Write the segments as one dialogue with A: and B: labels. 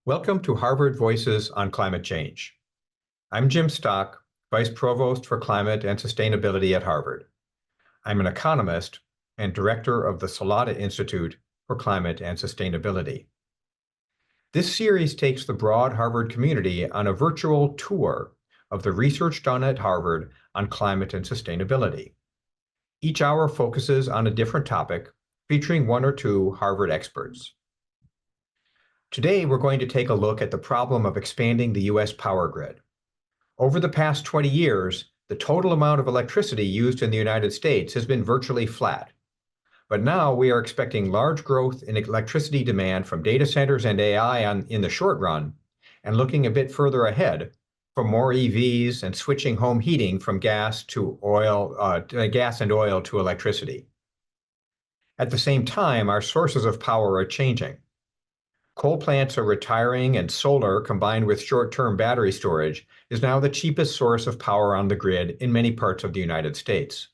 A: Welcome to Harvard Voices on Climate Change. I'm Jim Stock, Vice Provost for Climate and Sustainability at Harvard. I'm an economist and director of the Salata Institute for Climate and Sustainability. This series takes the broad Harvard community on a virtual tour of the research done at Harvard on climate and sustainability. Each hour focuses on a different topic, featuring one or two Harvard experts. Today, we're going to take a look at the problem of expanding the U.S. power grid. Over the past 20 years, the total amount of electricity used in the United States has been virtually flat. But now we are expecting large growth in electricity demand from data centers and AI in the short run, and looking a bit further ahead for more EVs and switching home heating from gas and oil to electricity. At the same time, our sources of power are changing. Coal plants are retiring, and solar, combined with short-term battery storage, is now the cheapest source of power on the grid in many parts of the United States.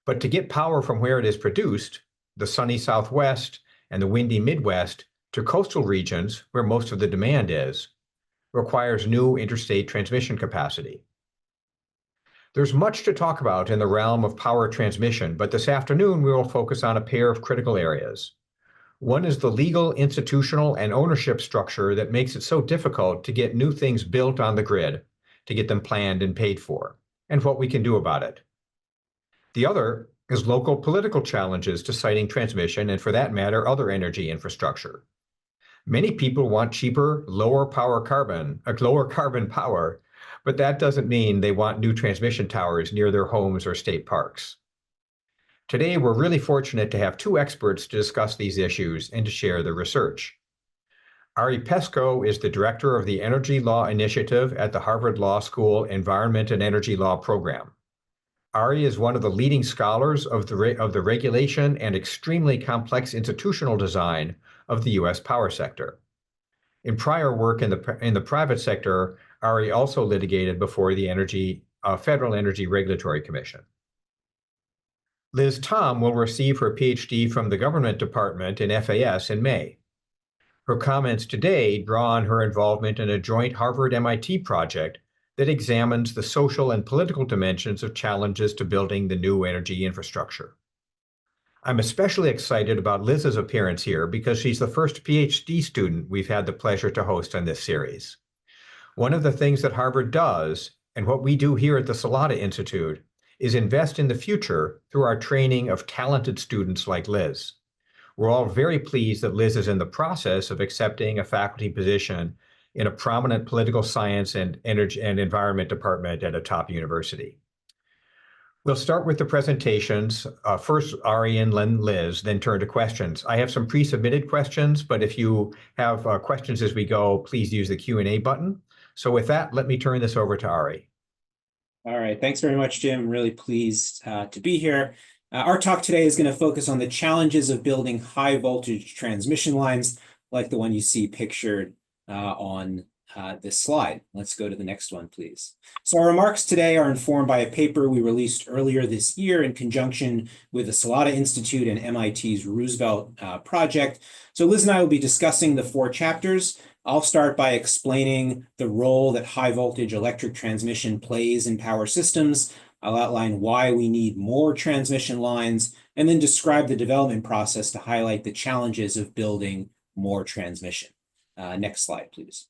A: But to get power from where it is produced, the sunny Southwest and the windy Midwest, to coastal regions where most of the demand is, requires new interstate transmission capacity. There's much to talk about in the realm of power transmission, but this afternoon we will focus on a pair of critical areas. One is the legal, institutional, and ownership structure that makes it so difficult to get new things built on the grid, to get them planned and paid for, and what we can do about it. The other is local political challenges to siting transmission and, for that matter, other energy infrastructure. Many people want cheaper, lower carbon power, but that doesn't mean they want new transmission towers near their homes or state parks. Today, we're really fortunate to have two experts to discuss these issues and to share their research. Ari Peskoe is the director of the Energy Law Initiative at the Harvard Law School Environment and Energy Law program. Ari is one of the leading scholars of the regulation and extremely complex institutional design of the U.S. power sector. In prior work in the private sector, Ari also litigated before the Federal Energy Regulatory Commission. Liz Thom will receive her PhD from the Government Department in FAS in May. Her comments today draw on her involvement in a joint Harvard-MIT project that examines the social and political dimensions of challenges to building the new energy infrastructure. I'm especially excited about Liz's appearance here because she's the first PhD student we've had the pleasure to host on this series. One of the things that Harvard does, and what we do here at the Salata Institute, is invest in the future through our training of talented students like Liz. We're all very pleased that Liz is in the process of accepting a faculty position in a prominent political science and energy and environment department at a top university. We'll start with the presentations. First, Ari and then Liz, then turn to questions. I have some pre-submitted questions, but if you have questions as we go, please use the Q&A button. So with that, let me turn this over to Ari.
B: All right, thanks very much, Jim. I'm really pleased to be here. Our talk today is going to focus on the challenges of building high voltage transmission lines like the one you see pictured on this slide. Let's go to the next one, please. So our remarks today are informed by a paper we released earlier this year in conjunction with the Salata Institute and MIT's Roosevelt project. So Liz and I will be discussing the 4 chapters. I'll start by explaining the role that high voltage electric transmission plays in power systems. I'll outline why we need more transmission lines, and then describe the development process to highlight the challenges of building more transmission. Next slide, please.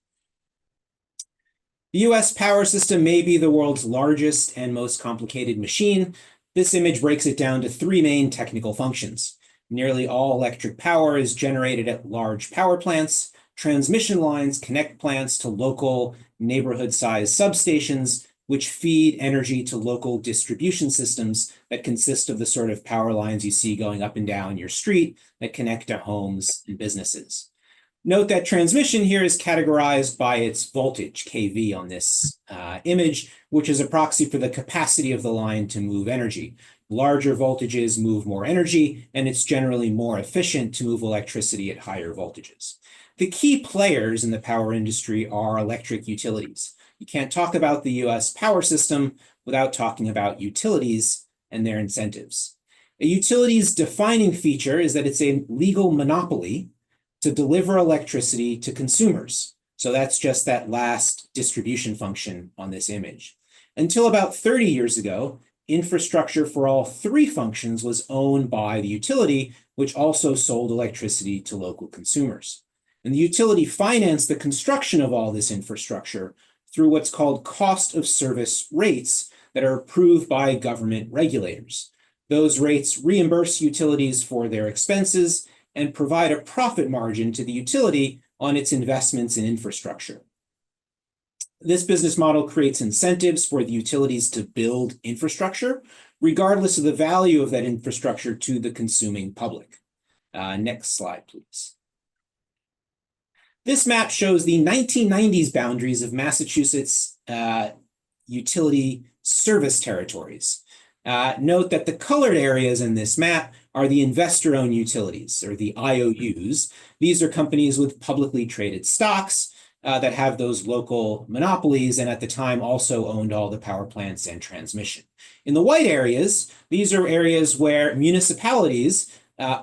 B: The U.S. power system may be the world's largest and most complicated machine. This image breaks it down to 3 main technical functions. Nearly all electric power is generated at large power plants. Transmission lines connect plants to local neighborhood-sized substations, which feed energy to local distribution systems that consist of the sort of power lines you see going up and down your street that connect to homes and businesses. Note that transmission here is categorized by its voltage, kV, on this image, which is a proxy for the capacity of the line to move energy. Larger voltages move more energy, and it's generally more efficient to move electricity at higher voltages. The key players in the power industry are electric utilities. You can't talk about the U.S. power system without talking about utilities and their incentives. A utility's defining feature is that it's a legal monopoly to deliver electricity to consumers. So that's just that last distribution function on this image. Until about 30 years ago, infrastructure for all three functions was owned by the utility, which also sold electricity to local consumers. And the utility financed the construction of all this infrastructure through what's called cost of service rates that are approved by government regulators. Those rates reimburse utilities for their expenses and provide a profit margin to the utility on its investments in infrastructure. This business model creates incentives for the utilities to build infrastructure, regardless of the value of that infrastructure to the consuming public. Next slide, please. This map shows the 1990s boundaries of Massachusetts utility service territories. Note that the colored areas in this map are the investor-owned utilities, or the IOUs. These are companies with publicly traded stocks that have those local monopolies, and at the time also owned all the power plants and transmission. In the white areas, these are areas where municipalities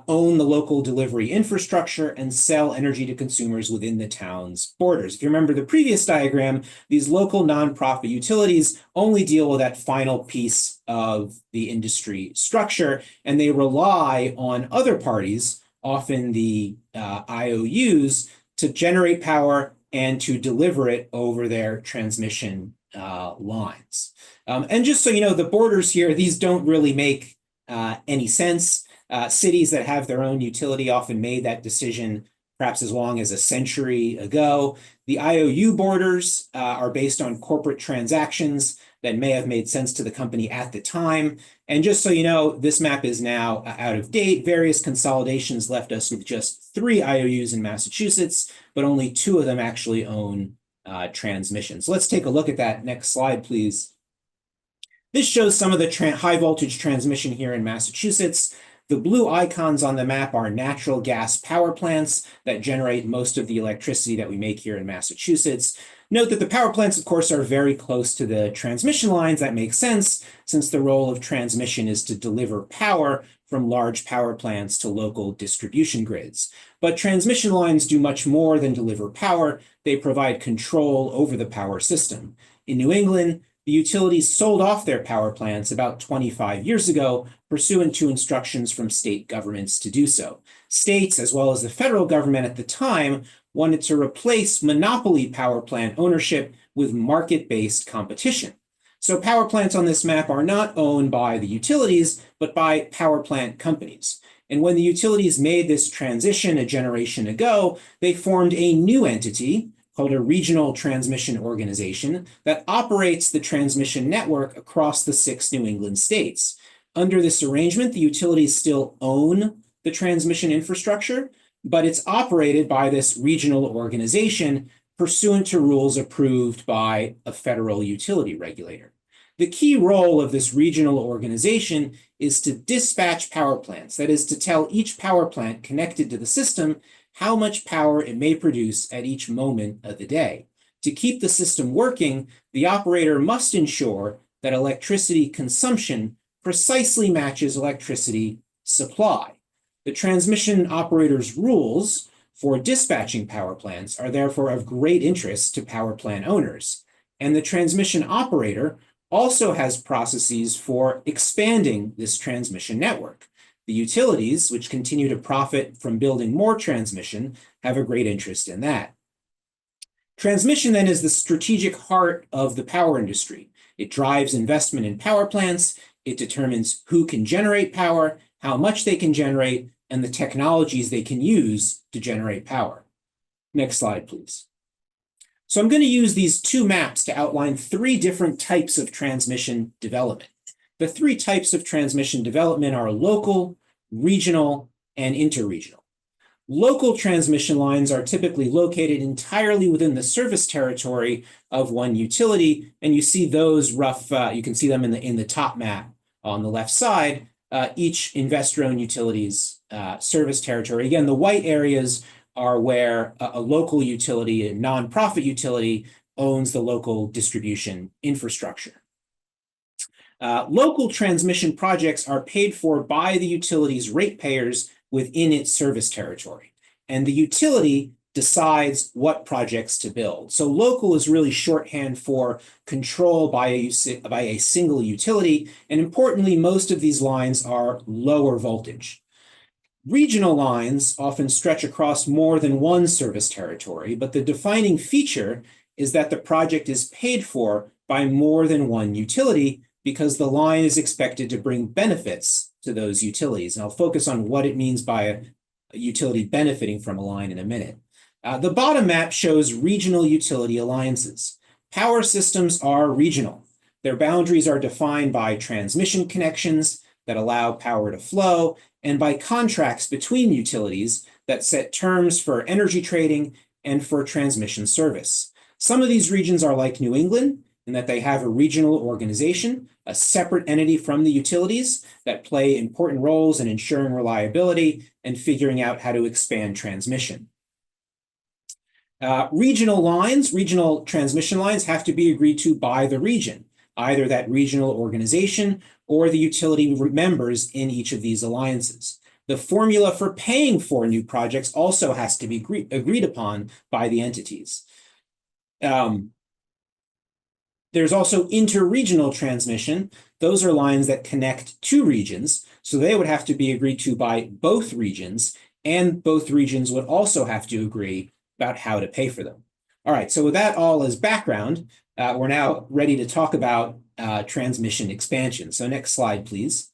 B: own the local delivery infrastructure and sell energy to consumers within the town's borders. If you remember the previous diagram, these local nonprofit utilities only deal with that final piece of the industry structure, and they rely on other parties, often the IOUs, to generate power and to deliver it over their transmission lines. And just so you know, the borders here, these don't really make any sense. Cities that have their own utility often made that decision perhaps as long as a century ago. The IOU borders are based on corporate transactions that may have made sense to the company at the time. And just so you know, this map is now out of date. Various consolidations left us with just 3 IOUs in Massachusetts, but only 2 of them actually own transmission. So let's take a look at that. Next slide, please. This shows some of the high voltage transmission here in Massachusetts. The blue icons on the map are natural gas power plants that generate most of the electricity that we make here in Massachusetts. Note that the power plants, of course, are very close to the transmission lines. That makes sense, since the role of transmission is to deliver power from large power plants to local distribution grids. But transmission lines do much more than deliver power. They provide control over the power system. In New England, the utilities sold off their power plants about 25 years ago, pursuant to instructions from state governments to do so. States, as well as the federal government at the time, wanted to replace monopoly power plant ownership with market-based competition. So power plants on this map are not owned by the utilities, but by power plant companies. And when the utilities made this transition a generation ago, they formed a new entity called a regional transmission organization that operates the transmission network across the 6 New England states. Under this arrangement, the utilities still own the transmission infrastructure, but it's operated by this regional organization pursuant to rules approved by a federal utility regulator. The key role of this regional organization is to dispatch power plants, that is, to tell each power plant connected to the system how much power it may produce at each moment of the day. To keep the system working, the operator must ensure that electricity consumption precisely matches electricity supply. The transmission operator's rules for dispatching power plants are therefore of great interest to power plant owners. And the transmission operator also has processes for expanding this transmission network. The utilities, which continue to profit from building more transmission, have a great interest in that. Transmission then is the strategic heart of the power industry. It drives investment in power plants. It determines who can generate power, how much they can generate, and the technologies they can use to generate power. Next slide, please. So I'm going to use these 2 maps to outline 3 different types of transmission development. The 3 types of transmission development are local, regional, and interregional. Local transmission lines are typically located entirely within the service territory of one utility, and you see those rough, you can see them in the top map on the left side, each investor-owned utility's service territory. Again, the white areas are where a local utility, a nonprofit utility, owns the local distribution infrastructure. Local transmission projects are paid for by the utility's ratepayers within its service territory. and the utility decides what projects to build. So local is really shorthand for control by a single utility, and importantly, most of these lines are lower voltage. Regional lines often stretch across more than one service territory, but the defining feature is that the project is paid for by more than one utility because the line is expected to bring benefits to those utilities. And I'll focus on what it means by a utility benefiting from a line in a minute. The bottom map shows regional utility alliances. Power systems are regional. Their boundaries are defined by transmission connections that allow power to flow and by contracts between utilities that set terms for energy trading and for transmission service. Some of these regions are like New England in that they have a regional organization, a separate entity from the utilities that play important roles in ensuring reliability and figuring out how to expand transmission. Regional transmission lines have to be agreed to by the region, either that regional organization or the utility members in each of these alliances. The formula for paying for new projects also has to be agreed upon by the entities. There's also interregional transmission. Those are lines that connect two regions, so they would have to be agreed to by both regions, and both regions would also have to agree about how to pay for them. All right, so with that all as background, we're now ready to talk about transmission expansion. So next slide, please.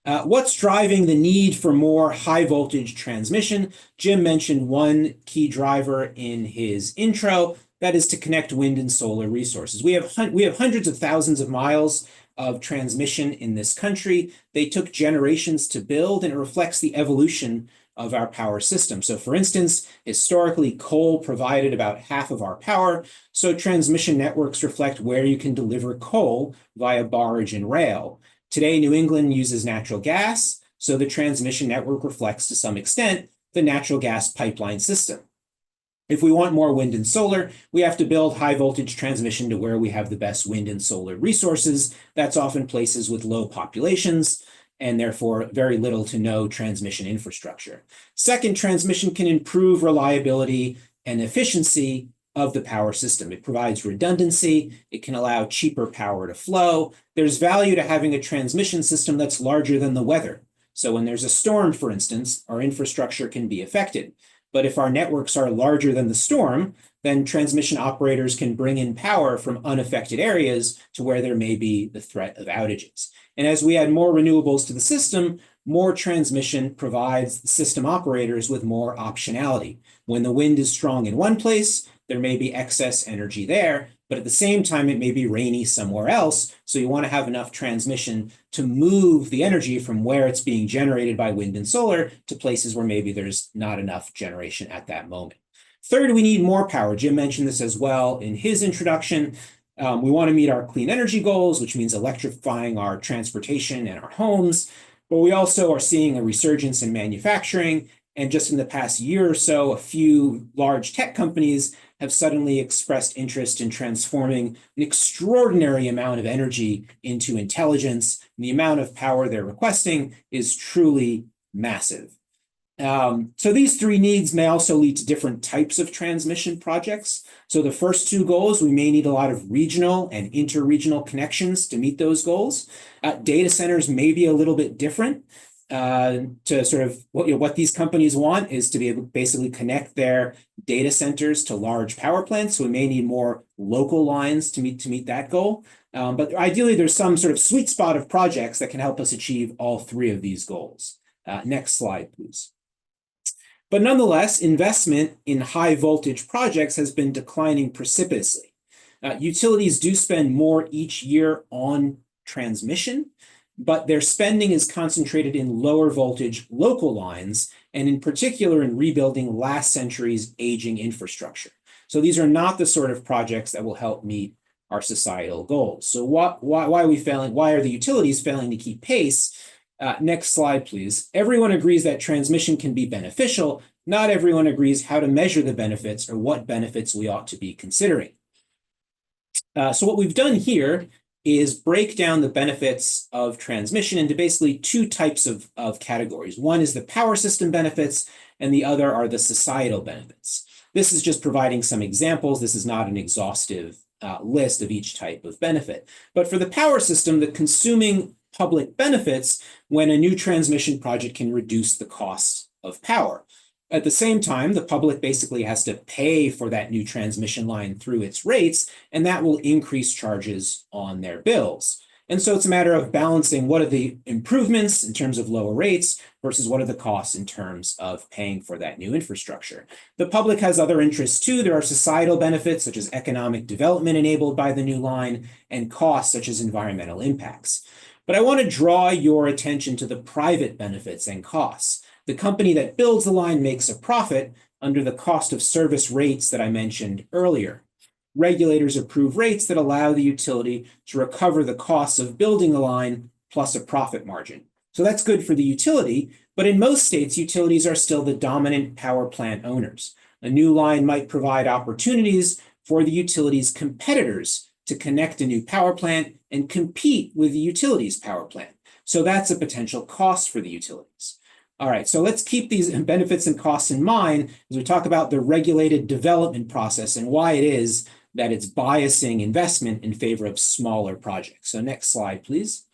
B: What's driving the need for more high voltage transmission? Jim mentioned one key driver in his intro, that is to connect wind and solar resources. We have hundreds of thousands of miles of transmission in this country. They took generations to build, and it reflects the evolution of our power system. So for instance, historically, coal provided about half of our power. So transmission networks reflect where you can deliver coal via barge and rail. Today, New England uses natural gas, so the transmission network reflects to some extent the natural gas pipeline system. If we want more wind and solar, we have to build high voltage transmission to where we have the best wind and solar resources. That's often places with low populations and therefore very little to no transmission infrastructure. Second, transmission can improve reliability and efficiency of the power system. It provides redundancy. It can allow cheaper power to flow. There's value to having a transmission system that's larger than the weather. So when there's a storm, for instance, our infrastructure can be affected. But if our networks are larger than the storm, then transmission operators can bring in power from unaffected areas to where there may be the threat of outages. And as we add more renewables to the system, more transmission provides the system operators with more optionality. When the wind is strong in one place, there may be excess energy there, but at the same time, it may be rainy somewhere else. So you want to have enough transmission to move the energy from where it's being generated by wind and solar to places where maybe there's not enough generation at that moment. Third, we need more power. Jim mentioned this as well in his introduction. We want to meet our clean energy goals, which means electrifying our transportation and our homes. But we also are seeing a resurgence in manufacturing. And just in the past year or so, a few large tech companies have suddenly expressed interest in transforming an extraordinary amount of energy into intelligence. And the amount of power they're requesting is truly massive. So these three needs may also lead to different types of transmission projects. So the first two goals, we may need a lot of regional and interregional connections to meet those goals. Data centers may be a little bit different. To sort of what these companies want is to be able to basically connect their data centers to large power plants. So we may need more local lines to meet that goal. But ideally, there's some sort of sweet spot of projects that can help us achieve all three of these goals. Next slide, please. But nonetheless, investment in high voltage projects has been declining precipitously. Utilities do spend more each year on transmission, but their spending is concentrated in lower voltage local lines, and in particular in rebuilding last century's aging infrastructure. So these are not the sort of projects that will help meet our societal goals. So why are we failing? Why are the utilities failing to keep pace? Next slide, please. Everyone agrees that transmission can be beneficial. Not everyone agrees how to measure the benefits or what benefits we ought to be considering. So what we've done here is break down the benefits of transmission into basically two types of categories. One is the power system benefits, and the other are the societal benefits. This is just providing some examples. This is not an exhaustive list of each type of benefit. But for the power system, the consuming public benefits when a new transmission project can reduce the cost of power. At the same time, the public basically has to pay for that new transmission line through its rates, and that will increase charges on their bills. And so it's a matter of balancing what are the improvements in terms of lower rates versus what are the costs in terms of paying for that new infrastructure. The public has other interests too. There are societal benefits such as economic development enabled by the new line and costs such as environmental impacts. But I want to draw your attention to the private benefits and costs. The company that builds the line makes a profit under the cost of service rates that I mentioned earlier. Regulators approve rates that allow the utility to recover the costs of building the line plus a profit margin. So that's good for the utility, but in most states, utilities are still the dominant power plant owners. A new line might provide opportunities for the utility's competitors to connect a new power plant and compete with the utility's power plant. So that's a potential cost for the utilities. All right, so let's keep these benefits and costs in mind as we talk about the regulated development process and why it is that it's biasing investment in favor of smaller projects. So next slide, please.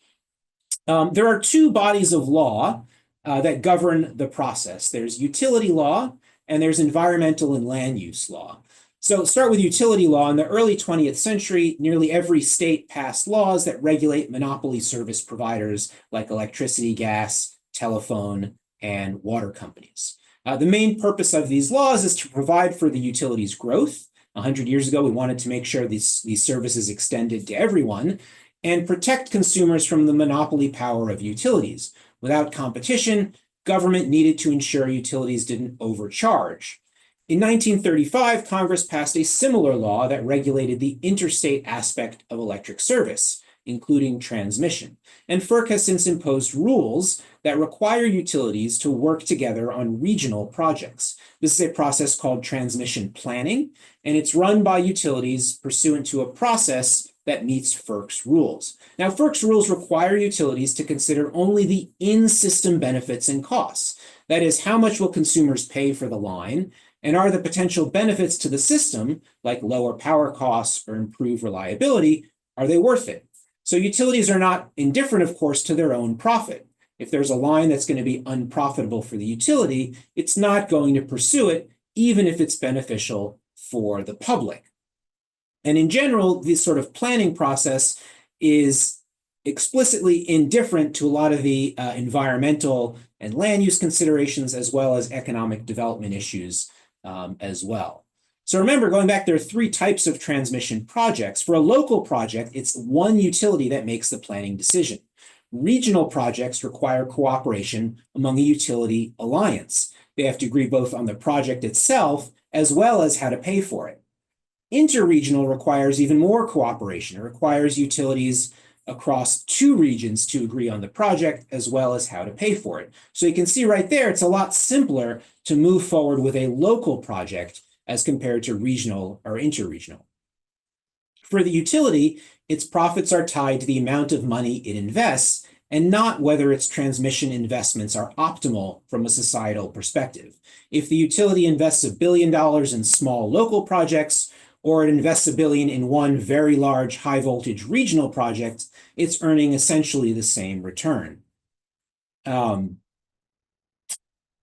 B: There are two bodies of law that govern the process. There's utility law and there's environmental and land use law. So start with utility law. In the early 20th century, nearly every state passed laws that regulate monopoly service providers like electricity, gas, telephone, and water companies. The main purpose of these laws is to provide for the utilities' growth. 100 years ago, we wanted to make sure these services extended to everyone and protect consumers from the monopoly power of utilities. Without competition, government needed to ensure utilities didn't overcharge. In 1935, Congress passed a similar law that regulated the interstate aspect of electric service, including transmission. And FERC has since imposed rules that require utilities to work together on regional projects. This is a process called transmission planning, and it's run by utilities pursuant to a process that meets FERC's rules. Now, FERC's rules require utilities to consider only the in-system benefits and costs. That is, how much will consumers pay for the line, and are the potential benefits to the system, like lower power costs or improved reliability, are they worth it? So utilities are not indifferent, of course, to their own profit. If there's a line that's going to be unprofitable for the utility, it's not going to pursue it, even if it's beneficial for the public. And in general, this sort of planning process is explicitly indifferent to a lot of the environmental and land use considerations, as well as economic development issues as well. So remember, going back, there are three types of transmission projects. For a local project, it's one utility that makes the planning decision. Regional projects require cooperation among a utility alliance. They have to agree both on the project itself as well as how to pay for it. Interregional requires even more cooperation. It requires utilities across two regions to agree on the project as well as how to pay for it. So you can see right there, it's a lot simpler to move forward with a local project as compared to regional or interregional. For the utility, its profits are tied to the amount of money it invests and not whether its transmission investments are optimal from a societal perspective. If the utility invests $1 billion in small local projects, or it invests $1 billion in one very large high voltage regional project, it's earning essentially the same return.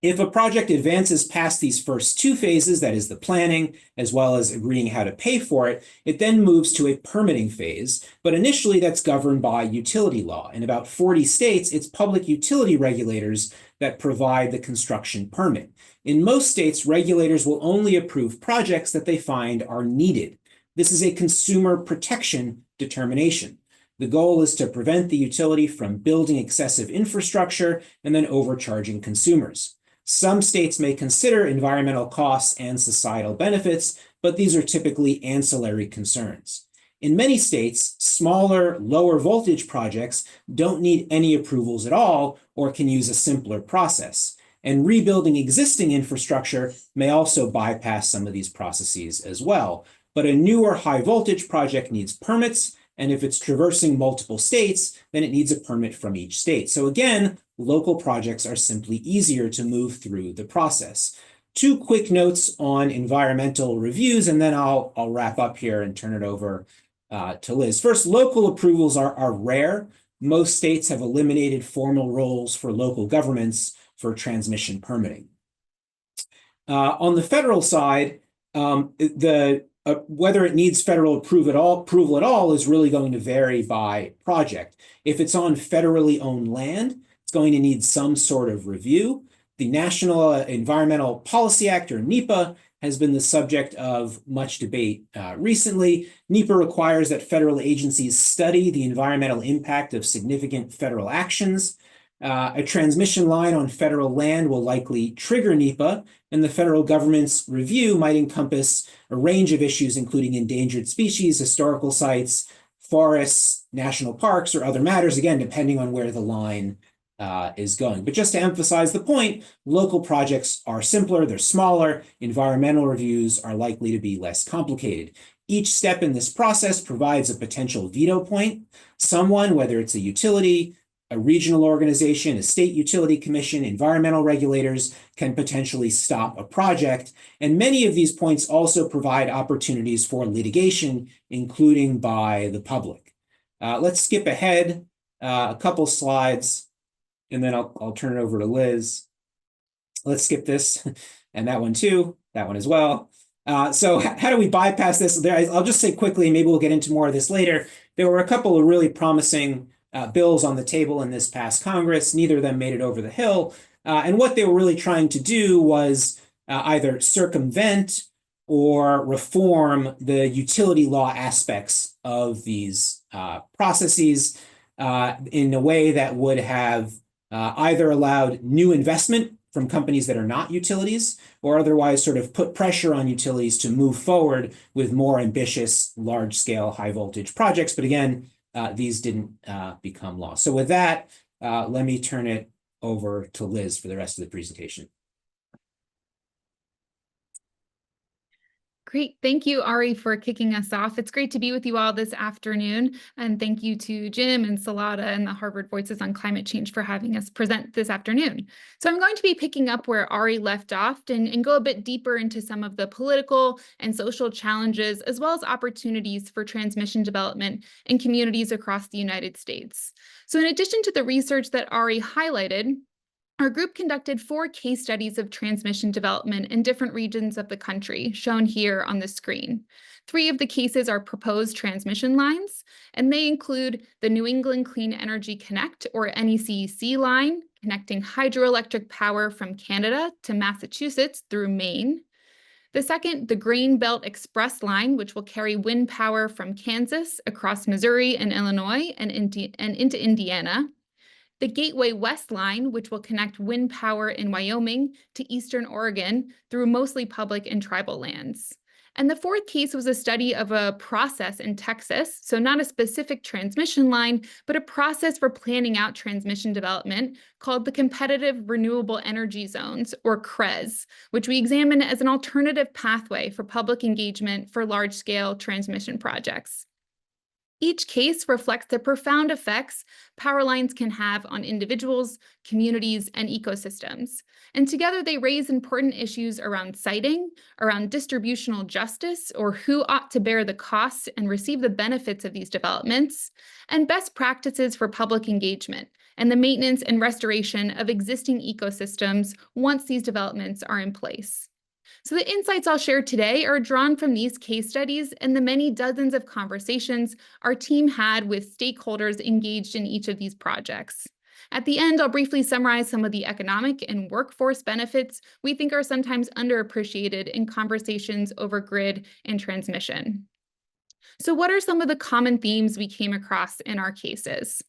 B: If a project advances past these first two phases, that is the planning, as well as agreeing how to pay for it, it then moves to a permitting phase. But initially, that's governed by utility law. In about 40 states, it's public utility regulators that provide the construction permit. In most states, regulators will only approve projects that they find are needed. This is a consumer protection determination. The goal is to prevent the utility from building excessive infrastructure and then overcharging consumers. Some states may consider environmental costs and societal benefits, but these are typically ancillary concerns. In many states, smaller, lower voltage projects don't need any approvals at all or can use a simpler process. And rebuilding existing infrastructure may also bypass some of these processes as well. But a newer high voltage project needs permits And if it's traversing multiple states, then it needs a permit from each state. So again, local projects are simply easier to move through the process. Two quick notes on environmental reviews, and then I'll wrap up here and turn it over to Liz. First, local approvals are rare. Most states have eliminated formal roles for local governments for transmission permitting. On the federal side, whether it needs federal approval at all is really going to vary by project. If it's on federally owned land, it's going to need some sort of review. The National Environmental Policy Act, or NEPA, has been the subject of much debate recently. NEPA requires that federal agencies study the environmental impact of significant federal actions. A transmission line on federal land will likely trigger NEPA, and the federal government's review might encompass a range of issues, including endangered species, historical sites, forests, national parks, or other matters, again, depending on where the line is going. But just to emphasize the point, local projects are simpler, they're smaller, environmental reviews are likely to be less complicated. Each step in this process provides a potential veto point. Someone, whether it's a utility, a regional organization, a state utility commission, environmental regulators, can potentially stop a project. And many of these points also provide opportunities for litigation, including by the public. Let's skip ahead a couple slides, and then I'll turn it over to Liz. Let's skip this and that one too, that one as well. So how do we bypass this? I'll just say quickly, maybe we'll get into more of this later. There were a couple of really promising bills on the table in this past Congress. Neither of them made it over the Hill. And what they were really trying to do was either circumvent or reform the utility law aspects of these processes in a way that would have either allowed new investment from companies that are not utilities, or otherwise sort of put pressure on utilities to move forward with more ambitious, large-scale, high-voltage projects. But again, these didn't become law. So with that, let me turn it over to Liz for the rest of the presentation.
C: Great. Thank you, Ari, for kicking us off. It's great to be with you all this afternoon. And thank you to Jim and Salata and the Harvard Voices on Climate Change for having us present this afternoon. So I'm going to be picking up where Ari left off and go a bit deeper into some of the political and social challenges, as well as opportunities for transmission development in communities across the United States. So in addition to the research that Ari highlighted, our group conducted 4 case studies of transmission development in different regions of the country, shown here on the screen. 3 of the cases are proposed transmission lines, and they include the New England Clean Energy Connect, or NECEC line, connecting hydroelectric power from Canada to Massachusetts through Maine. The second, the Grain Belt Express line, which will carry wind power from Kansas across Missouri and Illinois and into Indiana. The Gateway West line, which will connect wind power in Wyoming to eastern Oregon through mostly public and tribal lands. And the 4th case was a study of a process in Texas, so not a specific transmission line, but a process for planning out transmission development called the Competitive Renewable Energy Zones, or CREZ, which we examine as an alternative pathway for public engagement for large-scale transmission projects. Each case reflects the profound effects power lines can have on individuals, communities, and ecosystems. And together they raise important issues around siting, around distributional justice, or who ought to bear the costs and receive the benefits of these developments, and best practices for public engagement and the maintenance and restoration of existing ecosystems once these developments are in place. So the insights I'll share today are drawn from these case studies and the many dozens of conversations our team had with stakeholders engaged in each of these projects. At the end, I'll briefly summarize some of the economic and workforce benefits we think are sometimes underappreciated in conversations over grid and transmission. So what are some of the common themes we came across in our cases?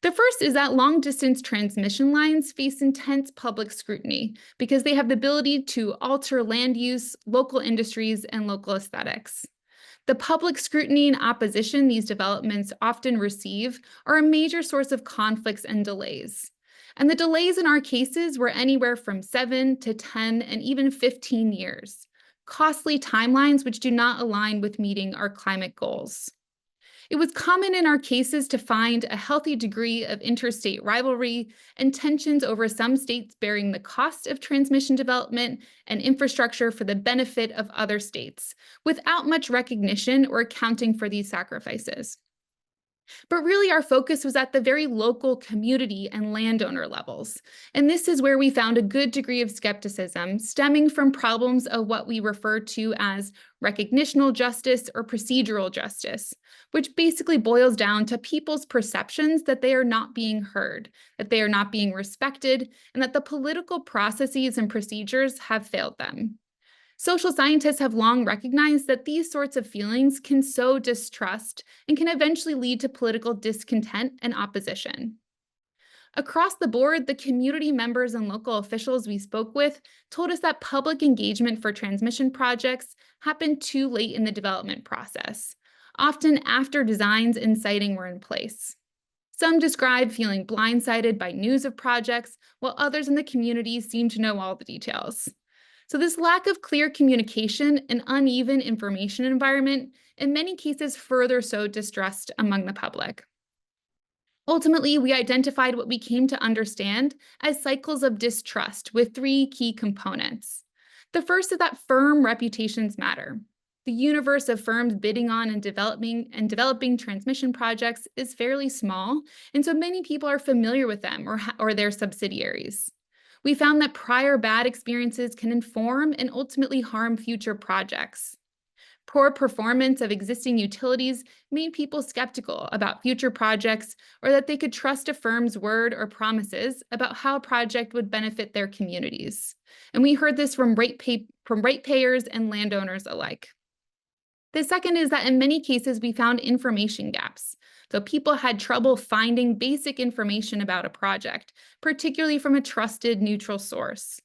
C: The first is that long-distance transmission lines face intense public scrutiny because they have the ability to alter land use, local industries, and local aesthetics. The public scrutiny and opposition these developments often receive are a major source of conflicts and delays. And the delays in our cases were anywhere from 7 to 10 and even 15 years, costly timelines which do not align with meeting our climate goals. It was common in our cases to find a healthy degree of interstate rivalry and tensions over some states bearing the cost of transmission development and infrastructure for the benefit of other states, without much recognition or accounting for these sacrifices. But really, our focus was at the very local community and landowner levels. And this is where we found a good degree of skepticism stemming from problems of what we refer to as recognitional justice or procedural justice, which basically boils down to people's perceptions that they are not being heard, that they are not being respected, and that the political processes and procedures have failed them. Social scientists have long recognized that these sorts of feelings can sow distrust and can eventually lead to political discontent and opposition. Across the board, the community members and local officials we spoke with told us that public engagement for transmission projects happened too late in the development process, often after designs and siting were in place. Some described feeling blindsided by news of projects, while others in the community seemed to know all the details. So this lack of clear communication and uneven information environment in many cases further sowed distrust among the public. Ultimately, we identified what we came to understand as cycles of distrust with three key components. The first is that firm reputations matter. The universe of firms bidding on and developing transmission projects is fairly small, and so many people are familiar with them or their subsidiaries. We found that prior bad experiences can inform and ultimately harm future projects. Poor performance of existing utilities made people skeptical about future projects or that they could trust a firm's word or promises about how a project would benefit their communities. And we heard this from ratepayers and landowners alike. The second is that in many cases, we found information gaps. So people had trouble finding basic information about a project, particularly from a trusted neutral source.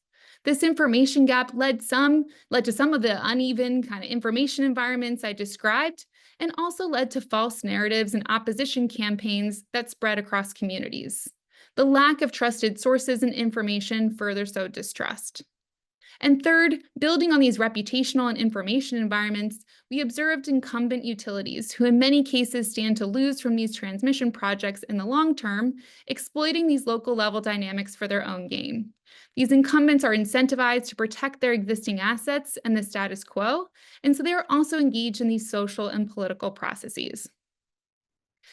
C: This information gap led to some of the uneven kind of information environments I described, and also led to false narratives and opposition campaigns that spread across communities. The lack of trusted sources and information further sowed distrust. And third, building on these reputational and information environments, we observed incumbent utilities who in many cases stand to lose from these transmission projects in the long term, exploiting these local level dynamics for their own gain. These incumbents are incentivized to protect their existing assets and the status quo, and so they are also engaged in these social and political processes.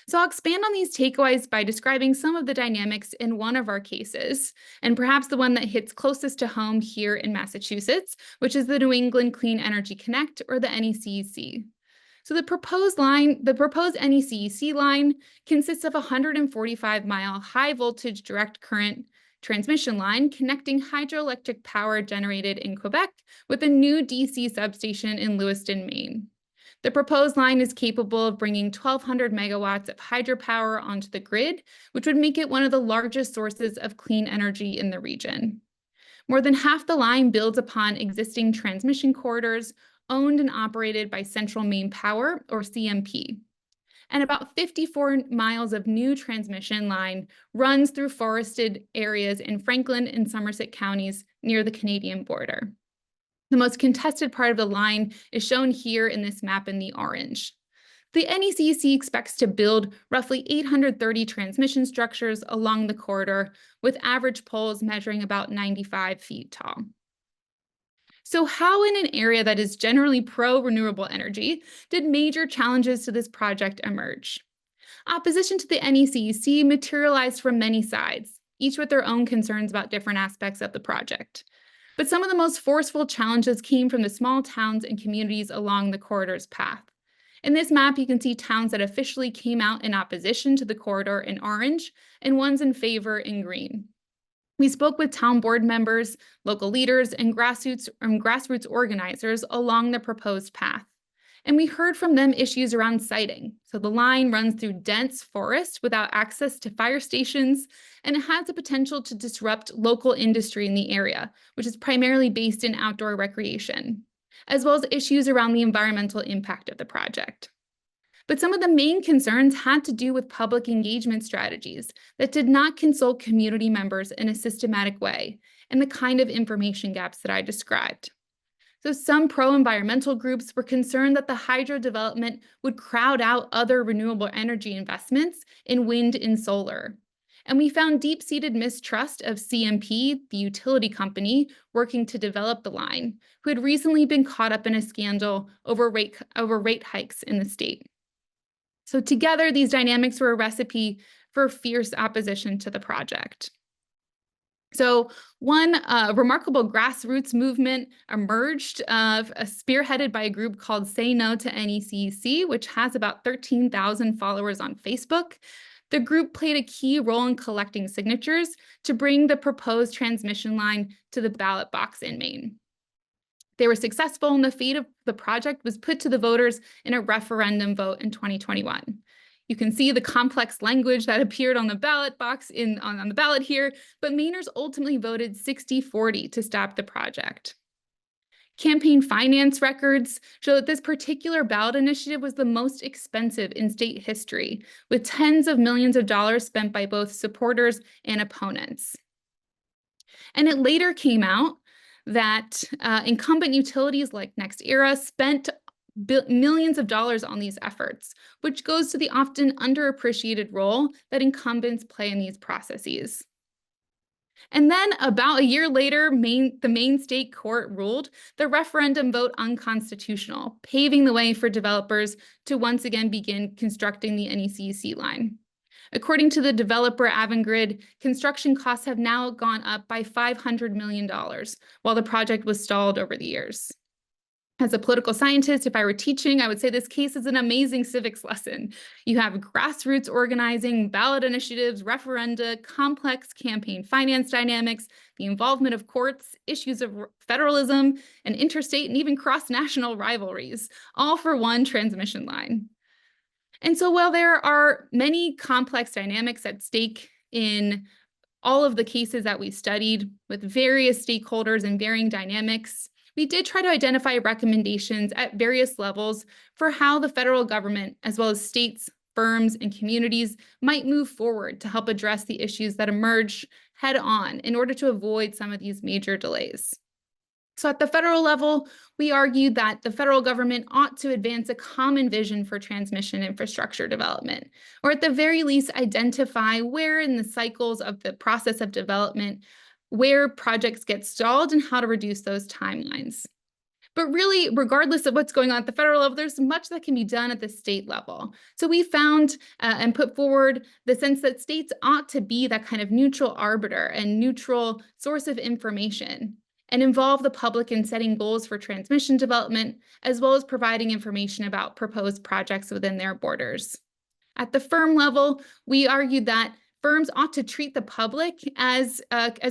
C: So I'll expand on these takeaways by describing some of the dynamics in one of our cases, and perhaps the one that hits closest to home here in Massachusetts, which is the New England Clean Energy Connect, or the NECEC. So the proposed NECEC line consists of a 145-mile high-voltage direct current transmission line connecting hydroelectric power generated in Quebec with a new DC substation in Lewiston, Maine. The proposed line is capable of bringing 1,200 megawatts of hydropower onto the grid, which would make it one of the largest sources of clean energy in the region. More than half the line builds upon existing transmission corridors owned and operated by Central Maine Power, or CMP. And about 54 miles of new transmission line runs through forested areas in Franklin and Somerset counties near the Canadian border. The most contested part of the line is shown here in this map in the orange. The NECEC expects to build roughly 830 transmission structures along the corridor, with average poles measuring about 95 feet tall. So how in an area that is generally pro-renewable energy did major challenges to this project emerge? Opposition to the NECEC materialized from many sides, each with their own concerns about different aspects of the project. But some of the most forceful challenges came from the small towns and communities along the corridor's path. In this map, you can see towns that officially came out in opposition to the corridor in orange and ones in favor in green. We spoke with town board members, local leaders, and grassroots organizers along the proposed path. And we heard from them issues around siting. So the line runs through dense forest without access to fire stations, and it has the potential to disrupt local industry in the area, which is primarily based in outdoor recreation, as well as issues around the environmental impact of the project. But some of the main concerns had to do with public engagement strategies that did not consult community members in a systematic way, and the kind of information gaps that I described. So some pro-environmental groups were concerned that the hydro development would crowd out other renewable energy investments in wind and solar. And we found deep-seated mistrust of CMP, the utility company working to develop the line, who had recently been caught up in a scandal over rate hikes in the state. So together, these dynamics were a recipe for fierce opposition to the project. So one remarkable grassroots movement emerged, spearheaded by a group called Say No to NECEC, which has about 13,000 followers on Facebook. The group played a key role in collecting signatures to bring the proposed transmission line to the ballot box in Maine. They were successful, and the fate of the project was put to the voters in a referendum vote in 2021. You can see the complex language that appeared on the ballot box on the ballot here, but Mainers ultimately voted 60-40 to stop the project. Campaign finance records show that this particular ballot initiative was the most expensive in state history, with tens of millions of dollars spent by both supporters and opponents. And it later came out that incumbent utilities like NextEra spent millions of dollars on these efforts, which goes to the often underappreciated role that incumbents play in these processes. And then about a year later, the Maine State Court ruled the referendum vote unconstitutional, paving the way for developers to once again begin constructing the NECEC line. According to the developer Avangrid, construction costs have now gone up by $500 million, while the project was stalled over the years. As a political scientist, if I were teaching, I would say this case is an amazing civics lesson. You have grassroots organizing, ballot initiatives, referenda, complex campaign finance dynamics, the involvement of courts, issues of federalism, and interstate and even cross-national rivalries, all for one transmission line. And so while there are many complex dynamics at stake in all of the cases that we studied with various stakeholders and varying dynamics, we did try to identify recommendations at various levels for how the federal government, as well as states, firms, and communities might move forward to help address the issues that emerge head on in order to avoid some of these major delays. So at the federal level, we argued that the federal government ought to advance a common vision for transmission infrastructure development, or at the very least identify where in the cycles of the process of development, where projects get stalled and how to reduce those timelines. But really, regardless of what's going on at the federal level, there's much that can be done at the state level. So we found and put forward the sense that states ought to be that kind of neutral arbiter and neutral source of information, and involve the public in setting goals for transmission development, as well as providing information about proposed projects within their borders. At the firm level, we argued that firms ought to treat the public as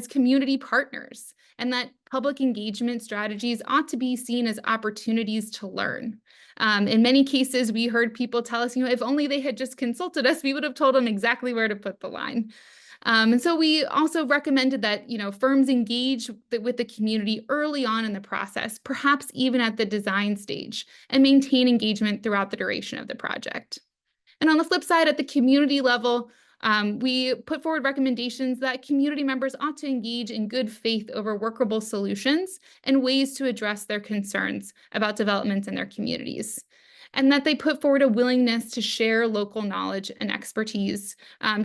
C: community partners, and that public engagement strategies ought to be seen as opportunities to learn. In many cases, we heard people tell us, if only they had just consulted us, we would have told them exactly where to put the line. And so we also recommended that firms engage with the community early on in the process, perhaps even at the design stage, and maintain engagement throughout the duration of the project. And on the flip side, at the community level, we put forward recommendations that community members ought to engage in good faith over workable solutions and ways to address their concerns about developments in their communities, and that they put forward a willingness to share local knowledge and expertise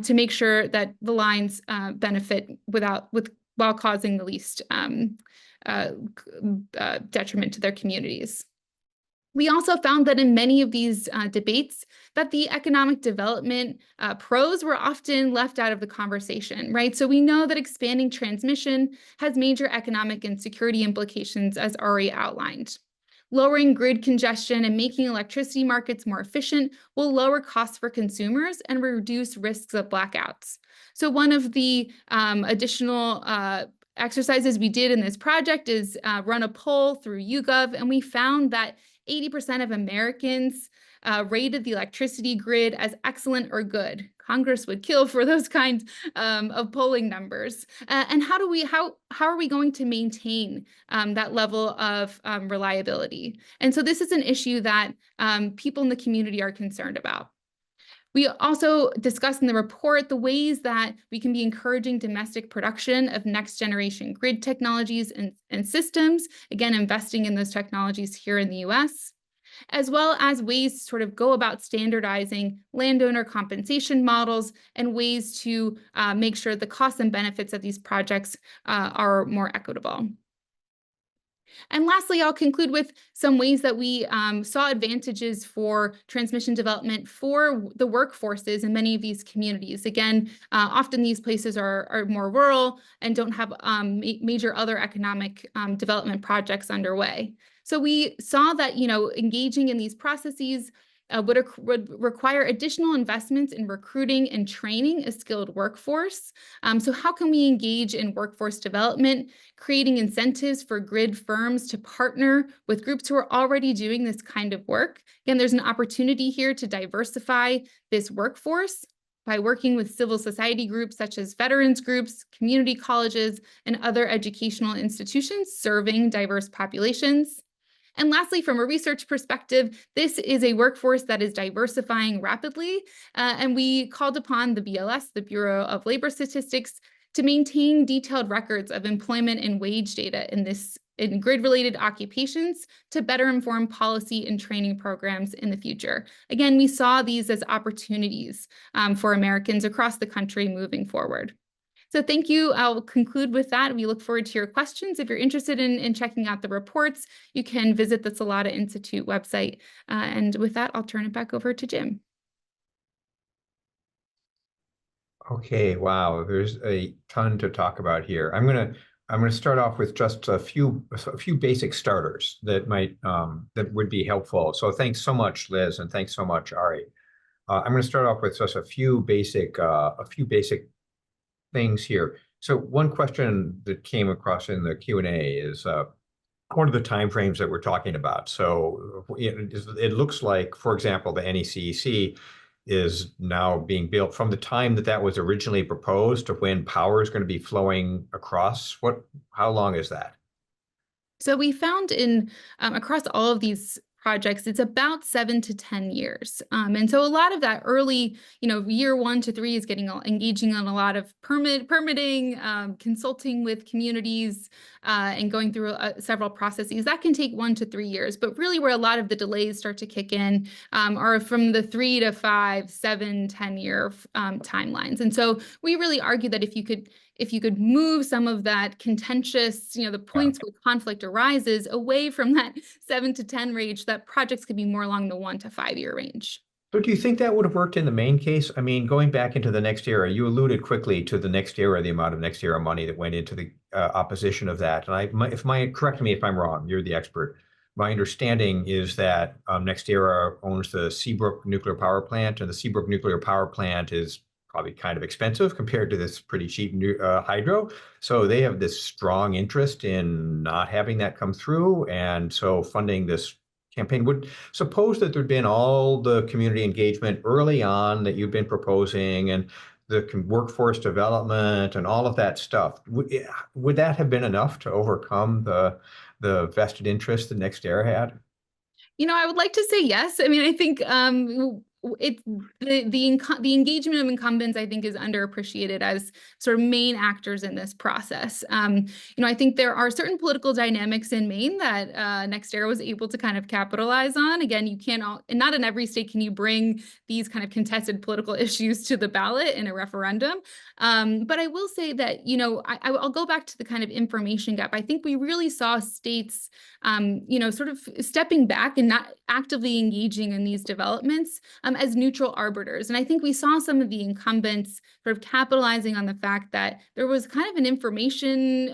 C: to make sure that the lines benefit while causing the least detriment to their communities. We also found that in many of these debates that the economic development pros were often left out of the conversation, right? So we know that expanding transmission has major economic and security implications, as Ari outlined. Lowering grid congestion and making electricity markets more efficient will lower costs for consumers and reduce risks of blackouts. So one of the additional exercises we did in this project is run a poll through YouGov, and we found that 80% of Americans rated the electricity grid as excellent or good. Congress would kill for those kinds of polling numbers. And how are we going to maintain that level of reliability? And so this is an issue that people in the community are concerned about. We also discuss in the report the ways that we can be encouraging domestic production of next generation grid technologies and systems, again, investing in those technologies here in the US, as well as ways to sort of go about standardizing landowner compensation models and ways to make sure the costs and benefits of these projects are more equitable. And lastly, I'll conclude with some ways that we saw advantages for transmission development for the workforces in many of these communities. Again, often these places are more rural and don't have major other economic development projects underway. So we saw that, engaging in these processes would require additional investments in recruiting and training a skilled workforce. So how can we engage in workforce development, creating incentives for grid firms to partner with groups who are already doing this kind of work? Again, there's an opportunity here to diversify this workforce by working with civil society groups such as veterans groups, community colleges, and other educational institutions serving diverse populations. And lastly, from a research perspective, this is a workforce that is diversifying rapidly, and we called upon the BLS, the Bureau of Labor Statistics, to maintain detailed records of employment and wage data in grid-related occupations to better inform policy and training programs in the future. Again, we saw these as opportunities for Americans across the country moving forward. So thank you. I'll conclude with that. We look forward to your questions. If you're interested in checking out the reports, you can visit the Salata Institute website. And with that, I'll turn it back over to Jim.
A: Okay, wow, there's a ton to talk about here. I'm gonna start off with just a few basic starters that might that would be helpful. So thanks so much, Liz, and thanks so much, Ari. I'm going to start off with just a few basic things here. So one question that came across in the Q&A is what are the timeframes that we're talking about? So it looks like, for example, the NECEC is now being built from the time that was originally proposed to when power is going to be flowing across. How long is that?
C: So we found in across all of these projects, it's about 7 to 10 years. And so a lot of that early, year 1 to 3 is engaging on a lot of permitting, consulting with communities, and going through several processes. That can take 1 to 3 years, but really where a lot of the delays start to kick in are from the 3 to 5, 7, 10-year timelines. And so we really argue that if you could move some of that contentious, the points where conflict arises away from that 7 to 10 range, that projects could be more along the 1 to 5 year range.
A: So do you think that would have worked in the main case? I mean, going back into the next era, you alluded quickly to the next era, the amount of next era money that went into the opposition of that. And correct me if I'm wrong, you're the expert. My understanding is that next era owns the Seabrook nuclear power plant, and the Seabrook nuclear power plant is probably kind of expensive compared to this pretty cheap hydro. So they have this strong interest in not having that come through. And so funding this campaign would suppose that there'd been all the community engagement early on that you've been proposing and the workforce development and all of that stuff. Would that have been enough to overcome the vested interest that NextEra had?
C: I would like to say yes. I mean, I think it's the engagement of incumbents, I think, is underappreciated as sort of main actors in this process. I think there are certain political dynamics in Maine that NextEra was able to kind of capitalize on. Again, not in every state can you bring these kind of contested political issues to the ballot in a referendum. But I will say that, I'll go back to the kind of information gap. I think we really saw states, sort of stepping back and not actively engaging in these developments as neutral arbiters. And I think we saw some of the incumbents sort of capitalizing on the fact that there was kind of an information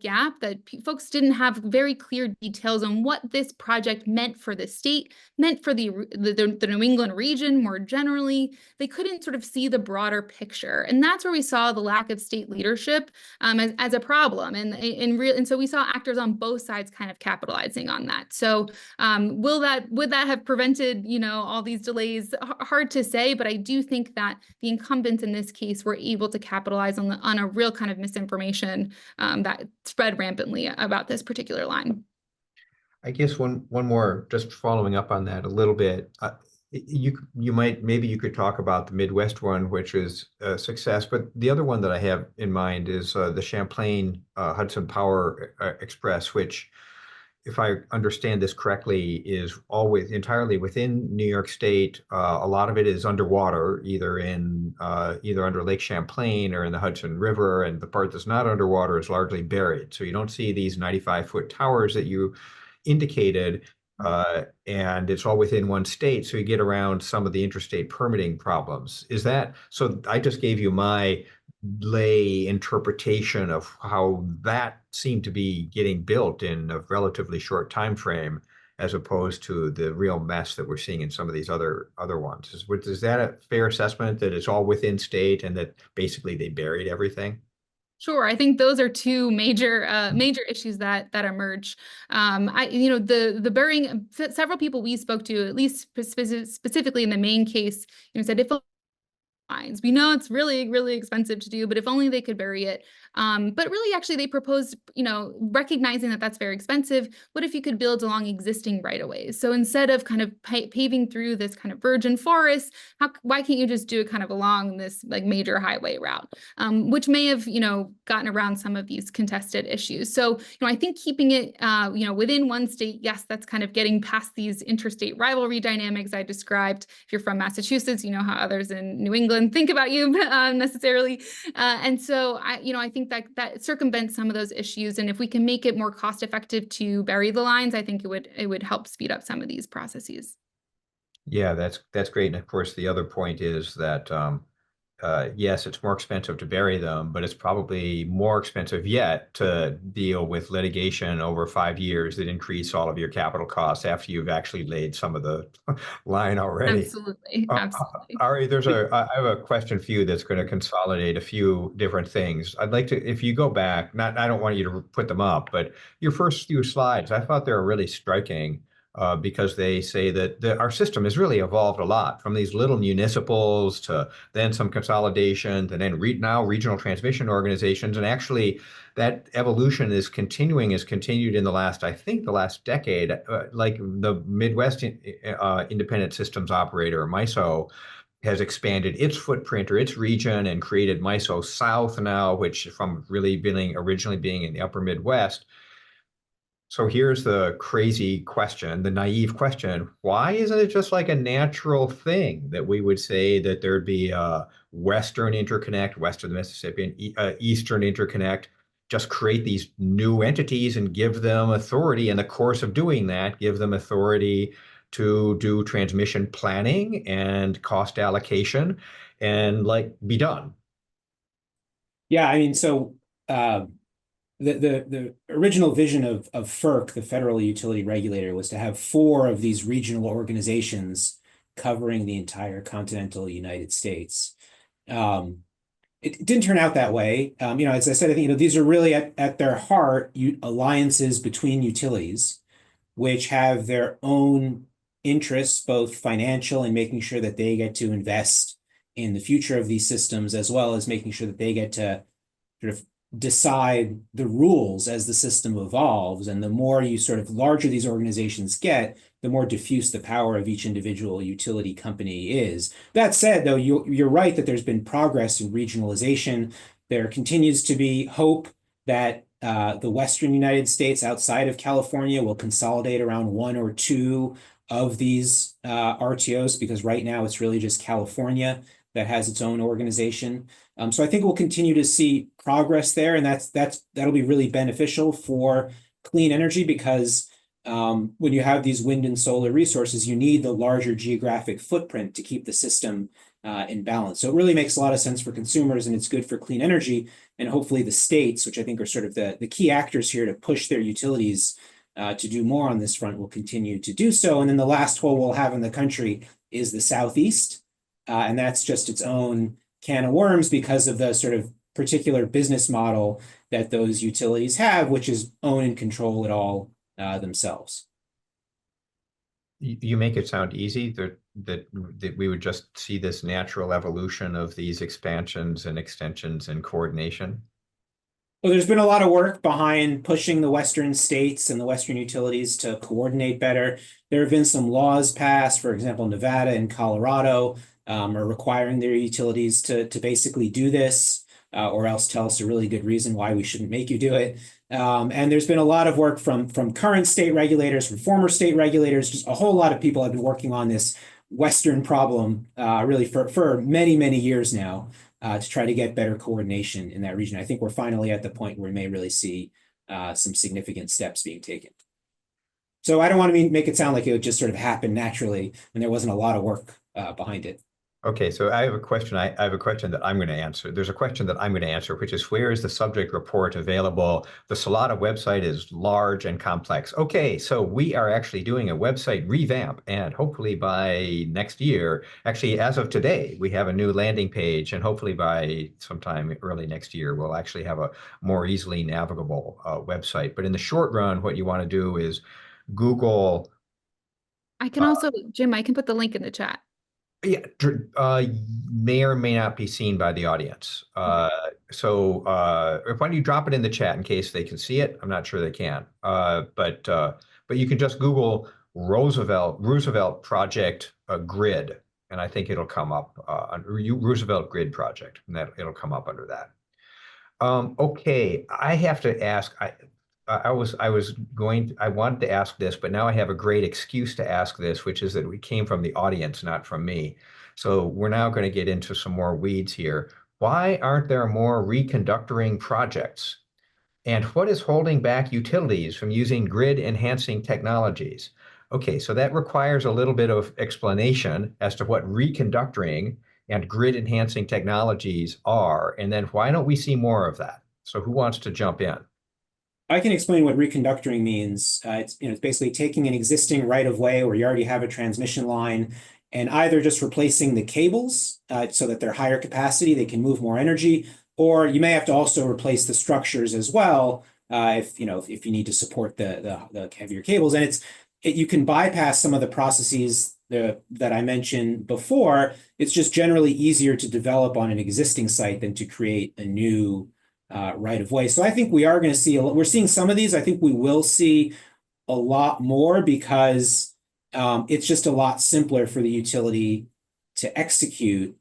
C: gap, that folks didn't have very clear details on what this project meant for the state, meant for the New England region more generally. They couldn't sort of see the broader picture. And that's where we saw the lack of state leadership as a problem. And so we saw actors on both sides kind of capitalizing on that. So would that have prevented, all these delays? Hard to say, but I do think that the incumbents in this case were able to capitalize on a real kind of misinformation that spread rampantly about this particular line.
A: I guess one more, just following up on that a little bit. maybe you could talk about the Midwest one, which is a success, but the other one that I have in mind is the Champlain Hudson Power Express, which, if I understand this correctly, is always entirely within New York State. A lot of it is underwater, either under Lake Champlain or in the Hudson River, and the part that's not underwater is largely buried. So you don't see these 95-foot towers that you indicated, and it's all within one state. So you get around some of the interstate permitting problems. Is that so? I just gave you my lay interpretation of how that seemed to be getting built in a relatively short time frame, as opposed to the real mess that we're seeing in some of these other ones. Is that a fair assessment, that it's all within state and that basically they buried everything?
C: Sure, I think those are two major issues that emerge. The burying, several people we spoke to, at least specifically in the main case, said if lines. We know it's really, really expensive to do, but if only they could bury it. But really, actually, they proposed, recognizing that that's very expensive, what if you could build along existing right-of-ways? So instead of kind of paving through this kind of virgin forest, why can't you just do it kind of along this like major highway route, which may have, gotten around some of these contested issues. So, I think keeping it, within one state, yes, that's kind of getting past these interstate rivalry dynamics I described. If you're from Massachusetts, you know how others in New England think about you necessarily. And so I think that circumvents some of those issues. And if we can make it more cost effective to bury the lines, I think it would help speed up some of these processes.
A: Yeah, that's great. And of course, the other point is that yes, it's more expensive to bury them, but it's probably more expensive yet to deal with litigation over 5 years that increase all of your capital costs after you've actually laid some of the line already.
C: Absolutely. Absolutely.
A: Ari, I have a question for you that's going to consolidate a few different things. I'd like to, if you go back, I don't want you to put them up, but your first few slides, I thought they were really striking. Because they say that our system has really evolved a lot, from these little municipals to then some consolidations, and then now regional transmission organizations. And actually, that evolution has continued in the last decade. Like the Midwest Independent Systems Operator, MISO, has expanded its footprint or its region and created MISO South now, which from really originally being in the upper Midwest. So here's the crazy question, the naive question. Why isn't it just like a natural thing that we would say that there'd be a Western interconnect, west of the Mississippi, and Eastern interconnect, just create these new entities and give them authority, in the course of doing that, give them authority to do transmission planning and cost allocation and like be done?
B: Yeah, I mean, so the original vision of FERC, the Federal Utility Regulator, was to have 4 of these regional organizations covering the entire continental United States. It didn't turn out that way. As I said, I think these are really at their heart alliances between utilities, which have their own interests, both financial and making sure that they get to invest in the future of these systems, as well as making sure that they get to sort of decide the rules as the system evolves. And the more larger these organizations get, the more diffuse the power of each individual utility company is. That said, though, you're right that there's been progress in regionalization. There continues to be hope that the Western United States outside of California will consolidate around 1 or 2 of these RTOs, because right now it's really just California that has its own organization. So I think we'll continue to see progress there, and that'll be really beneficial for clean energy, because when you have these wind and solar resources, you need the larger geographic footprint to keep the system in balance. So it really makes a lot of sense for consumers, and it's good for clean energy. And hopefully the states, which I think are sort of the key actors here to push their utilities to do more on this front, will continue to do so. And then the last hole we'll have in the country is the Southeast. And that's just its own can of worms because of the sort of particular business model that those utilities have, which is own and control it all themselves.
A: You make it sound easy, that we would just see this natural evolution of these expansions and extensions and coordination.
B: Well, there's been a lot of work behind pushing the Western states and the Western utilities to coordinate better. There have been some laws passed, for example, Nevada and Colorado are requiring their utilities to basically do this, or else tell us a really good reason why we shouldn't make you do it. And there's been a lot of work from current state regulators, from former state regulators. Just a whole lot of people have been working on this Western problem really for many, many years now. To try to get better coordination in that region. I think we're finally at the point where we may really see some significant steps being taken. So I don't want to make it sound like it would just sort of happen naturally and there wasn't a lot of work behind it.
A: Okay, so I have a question. I have a question that I'm going to answer. There's a question that I'm going to answer, which is, where is the subject report available? The Salata website is large and complex. Okay, so we are actually doing a website revamp, and hopefully by next year, actually as of today, we have a new landing page, and hopefully by sometime early next year, we'll actually have a more easily navigable website. But in the short run, what you want to do is Google.
C: I can also, Jim, I can put the link in the chat.
A: Yeah, may or may not be seen by the audience. So why don't you drop it in the chat in case they can see it? I'm not sure they can. But you can just Google Roosevelt Project Grid, and I think it'll come up under Roosevelt Grid Project, and that it'll come up under that. Okay, I have to ask. I wanted to ask this, but now I have a great excuse to ask this, which is that we came from the audience, not from me. So we're now going to get into some more weeds here. Why aren't there more reconductoring projects? And what is holding back utilities from using grid enhancing technologies? Okay, so that requires a little bit of explanation as to what reconductoring and grid enhancing technologies are. And then why don't we see more of that? So who wants to jump in?
B: I can explain what reconductoring means. It's basically taking an existing right of way where you already have a transmission line and either just replacing the cables so that they're higher capacity, they can move more energy, or you may have to also replace the structures as well if you need to support the heavier cables. And you can bypass some of the processes that I mentioned before. It's just generally easier to develop on an existing site than to create a new right of way. So I think we are going to see we're seeing some of these. I think we will see a lot more because it's just a lot simpler for the utility to execute.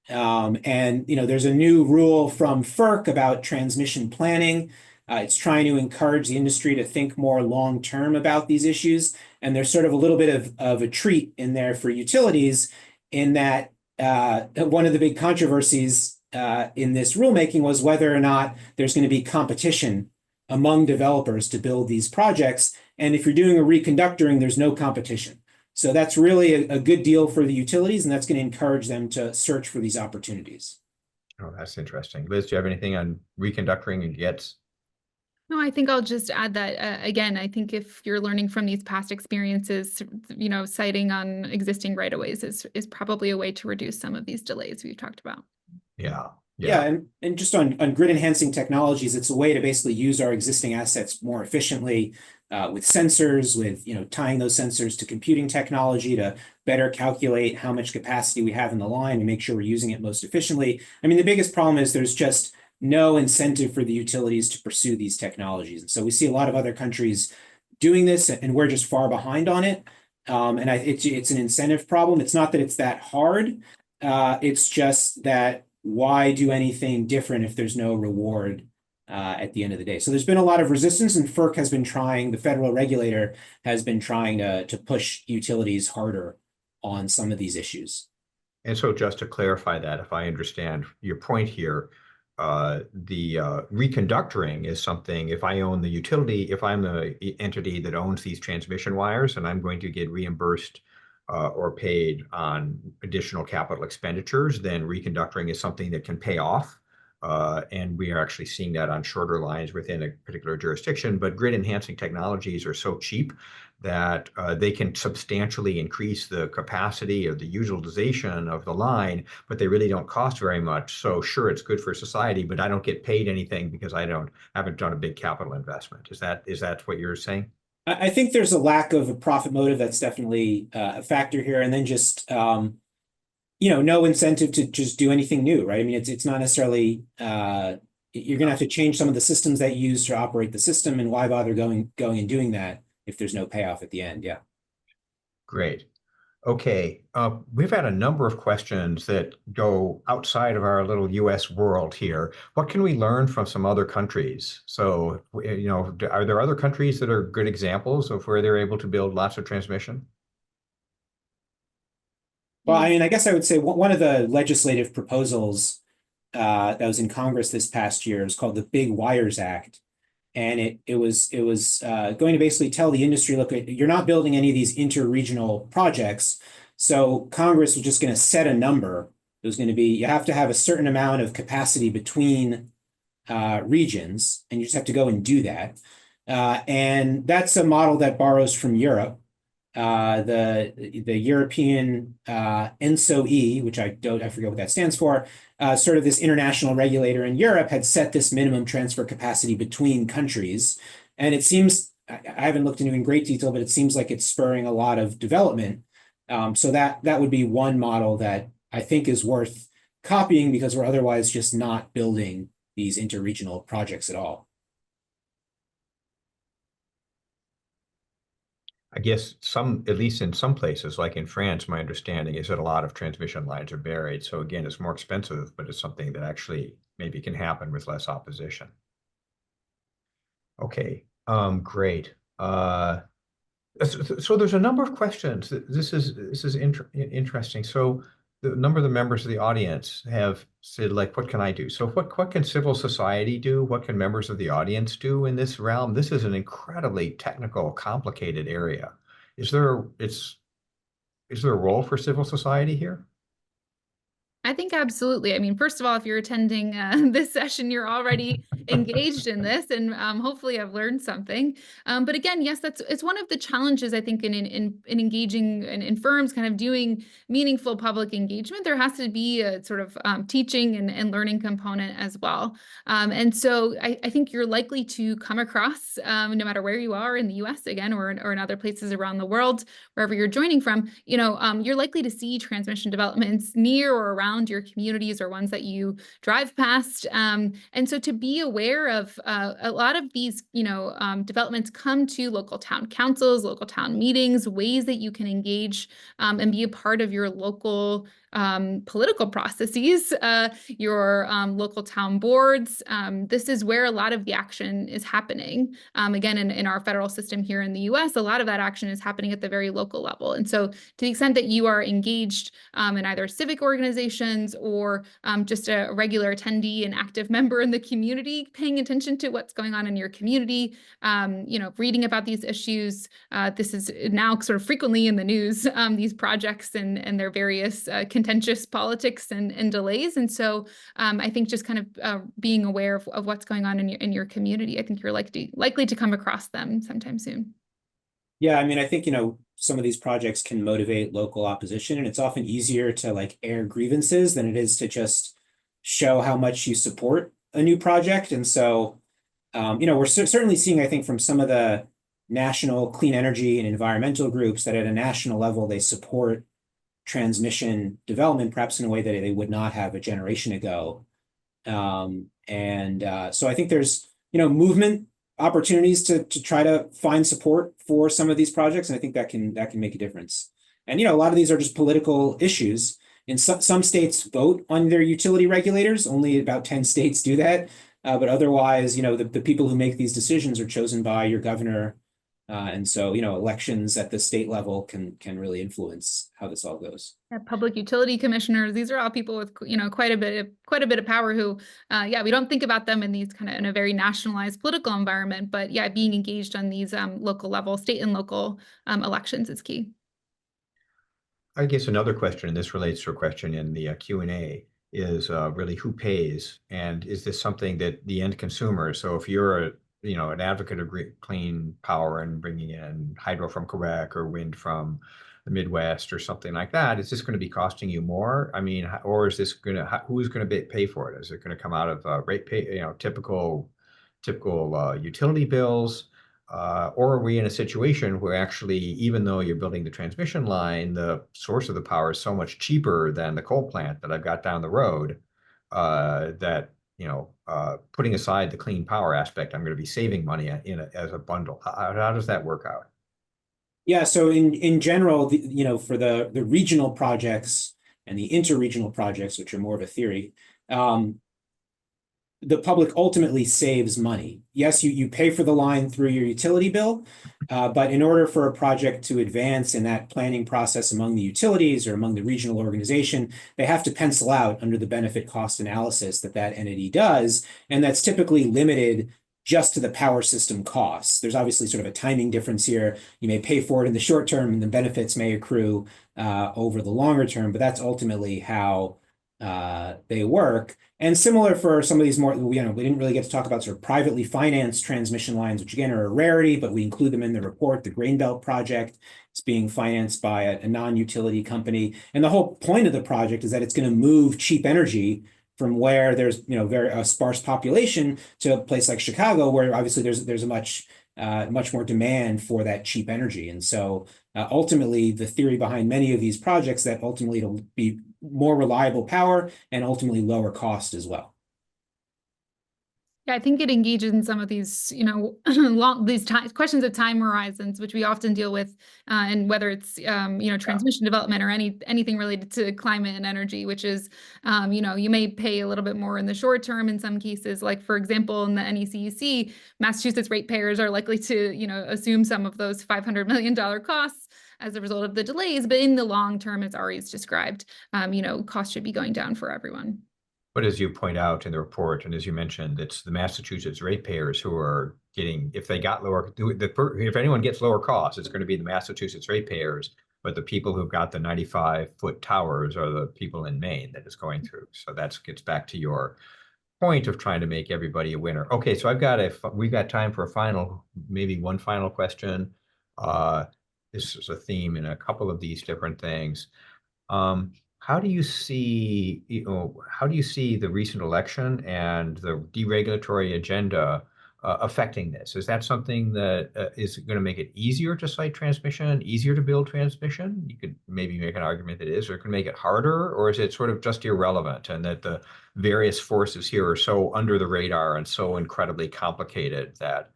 B: And there's a new rule from FERC about transmission planning. It's trying to encourage the industry to think more long-term about these issues. And there's sort of a little bit of a treat in there for utilities in that one of the big controversies in this rulemaking was whether or not there's going to be competition among developers to build these projects. And if you're doing a reconductoring, there's no competition. So that's really a good deal for the utilities, and that's going to encourage them to search for these opportunities.
A: Oh, that's interesting. Liz, do you have anything on reconductoring and GETs?
C: No, I think I'll just add that, again, I think if you're learning from these past experiences, citing on existing right-of-ways is probably a way to reduce some of these delays we've talked about.
B: Yeah, and just on grid enhancing technologies, it's a way to basically use our existing assets more efficiently with sensors, with tying those sensors to computing technology to better calculate how much capacity we have in the line and make sure we're using it most efficiently. I mean, the biggest problem is there's just no incentive for the utilities to pursue these technologies. And so we see a lot of other countries doing this, and we're just far behind on it. And it's an incentive problem. It's not that it's that hard. It's just that why do anything different if there's no reward at the end of the day? So there's been a lot of resistance, and FERC has been trying, the federal regulator has been trying to push utilities harder on some of these issues.
A: And so just to clarify that, if I understand your point here, the reconductoring is something, if I own the utility, if I'm the entity that owns these transmission wires and I'm going to get reimbursed or paid on additional capital expenditures, then reconductoring is something that can pay off. And we are actually seeing that on shorter lines within a particular jurisdiction. But grid enhancing technologies are so cheap that they can substantially increase the capacity of the utilization of the line, but they really don't cost very much. So sure, it's good for society, but I don't get paid anything because I haven't done a big capital investment. Is that what you're saying?
B: I think there's a lack of a profit motive that's definitely a factor here, and then just no incentive to just do anything new, right? I mean, it's not necessarily you're going to have to change some of the systems that you use to operate the system, and why bother going and doing that if there's no payoff at the end? Yeah.
A: Great. Okay, we've had a number of questions that go outside of our little US world here. What can we learn from some other countries? So, are there other countries that are good examples of where they're able to build lots of transmission?
B: Well, I mean, I guess I would say one of the legislative proposals that was in Congress this past year is called the Big Wires Act. And it was going to basically tell the industry, look, you're not building any of these interregional projects. So Congress was just going to set a number. It was going to be, you have to have a certain amount of capacity between regions, and you just have to go and do that. And that's a model that borrows from Europe. The European NSOE, which I forget what that stands for, sort of this international regulator in Europe, had set this minimum transfer capacity between countries. And it seems, I haven't looked into it in great detail, but it seems like it's spurring a lot of development. So that would be one model that I think is worth copying, because we're otherwise just not building these interregional projects at all.
A: I guess at least in some places, like in France, my understanding is that a lot of transmission lines are buried. So again, it's more expensive, but it's something that actually maybe can happen with less opposition. Okay, great. So there's a number of questions. This is interesting. So the number of the members of the audience have said, like, what can I do? So what can civil society do? What can members of the audience do in this realm? This is an incredibly technical, complicated area. Is there a role for civil society here?
C: I think absolutely. I mean, first of all, if you're attending this session, you're already engaged in this, and hopefully I've learned something. But again, yes, it's one of the challenges, I think, in engaging in firms kind of doing meaningful public engagement. There has to be a sort of teaching and learning component as well. And so I think you're likely to come across, no matter where you are in the US, again, or in other places around the world, wherever you're joining from, you're likely to see transmission developments near or around your communities, or ones that you drive past. And so to be aware of a lot of these, developments come to local town councils, local town meetings, ways that you can engage and be a part of your local political processes, your local town boards. This is where a lot of the action is happening. Again, in our federal system here in the US, a lot of that action is happening at the very local level. And so to the extent that you are engaged in either civic organizations or just a regular attendee and active member in the community, paying attention to what's going on in your community, reading about these issues. This is now sort of frequently in the news, these projects and their various contentious politics and delays. And so I think just kind of being aware of what's going on in your community, I think you're likely to come across them sometime soon.
B: Yeah, I mean, I think, some of these projects can motivate local opposition, and it's often easier to like air grievances than it is to just show how much you support a new project. And so, we're certainly seeing, I think, from some of the national clean energy and environmental groups that at a national level, they support transmission development, perhaps in a way that they would not have a generation ago. So I think there's, movement opportunities to try to find support for some of these projects. And I think that can make a difference. And, a lot of these are just political issues. In some states vote on their utility regulators. Only about 10 states do that. But otherwise, the people who make these decisions are chosen by your governor. And so, elections at the state level can really influence how this all goes.
C: Yeah, public utility commissioners, these are all people with, quite a bit of power who, we don't think about them in these kind of in a very nationalized political environment, but yeah, being engaged on these local level, state and local elections is key.
A: I guess another question, and this relates to a question in the Q&A, is really who pays, and is this something that the end consumer? So if you're an advocate of clean power and bringing in hydro from Quebec or wind from the Midwest or something like that, is this going to be costing you more? I mean, or is this who's going to pay for it? Is it going to come out of rate pay, typical utility bills? Or are we in a situation where actually, even though you're building the transmission line, the source of the power is so much cheaper than the coal plant that I've got down the road, that putting aside the clean power aspect, I'm going to be saving money as a bundle. How does that work out?
B: Yeah, so in general, for the regional projects and the interregional projects, which are more of a theory, the public ultimately saves money. Yes, you pay for the line through your utility bill, but in order for a project to advance in that planning process among the utilities or among the regional organization, they have to pencil out under the benefit cost analysis that entity does, and that's typically limited just to the power system costs. There's obviously sort of a timing difference here. You may pay for it in the short term, and the benefits may accrue over the longer term, but that's ultimately how they work. And similar for some of these more, we didn't really get to talk about sort of privately financed transmission lines, which again are a rarity, but we include them in the report. The Grain Belt project is being financed by a non-utility company. And the whole point of the project is that it's going to move cheap energy from where there's very sparse population to a place like Chicago, where obviously there's a much more demand for that cheap energy. And so ultimately, the theory behind many of these projects that ultimately it'll be more reliable power and ultimately lower cost as well.
C: Yeah, I think it engages in some of these, questions of time horizons, which we often deal with, and whether it's, transmission development or anything related to climate and energy, which is, you may pay a little bit more in the short term in some cases. Like, for example, in the NECEC, Massachusetts ratepayers are likely to, assume some of those $500 million costs as a result of the delays. But in the long term, as Ari's described, costs should be going down for everyone.
A: But as you point out in the report, and as you mentioned, it's the Massachusetts ratepayers who are getting, if anyone gets lower costs, it's going to be the Massachusetts ratepayers. But the people who've got the 95-foot towers are the people in Maine that it's going through. So that gets back to your point of trying to make everybody a winner. Okay, so we've got time for maybe one final question. This is a theme in a couple of these different things. How do you see the recent election and the deregulatory agenda affecting this? Is that something that is going to make it easier to site transmission, easier to build transmission? You could maybe make an argument that it is, or it can make it harder, or is it sort of just irrelevant and that the various forces here are so under the radar and so incredibly complicated that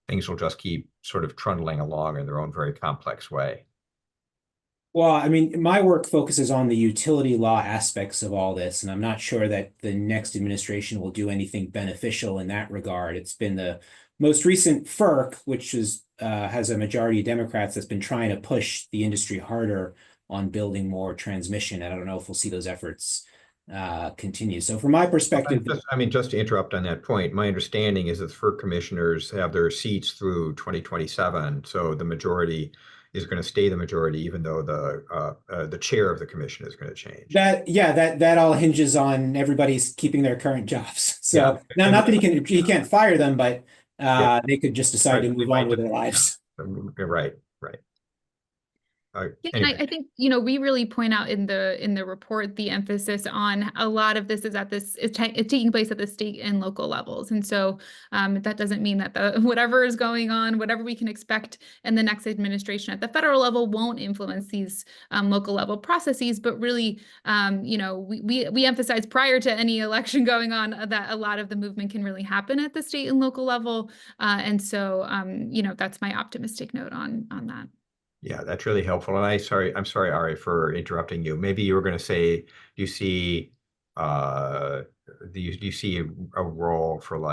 A: things will just keep sort of trundling along in their own very complex way?
B: Well, I mean, my work focuses on the utility law aspects of all this, and I'm not sure that the next administration will do anything beneficial in that regard. It's been the most recent FERC, which has a majority of Democrats, that's been trying to push the industry harder on building more transmission. And I don't know if we'll see those efforts continue. So from my perspective,
A: just to interrupt on that point, my understanding is that the FERC commissioners have their seats through 2027, so the majority is going to stay the majority, even though the chair of the commission is going to change.
B: That all hinges on everybody's keeping their current jobs. So now, not that he can't fire them, but they could just decide to move on with their lives.
A: Right.
C: Anyway. I think we really point out in the report the emphasis on a lot of this is taking place at the state and local levels, and so that doesn't mean that whatever is going on, whatever we can expect in the next administration at the federal level won't influence these local level processes. But really, we emphasize prior to any election going on that a lot of the movement can really happen at the state and local level, and so that's my optimistic note on that.
A: Yeah, that's really helpful. And I'm sorry, Ari, for interrupting you. Maybe you were going to say, do you see a role for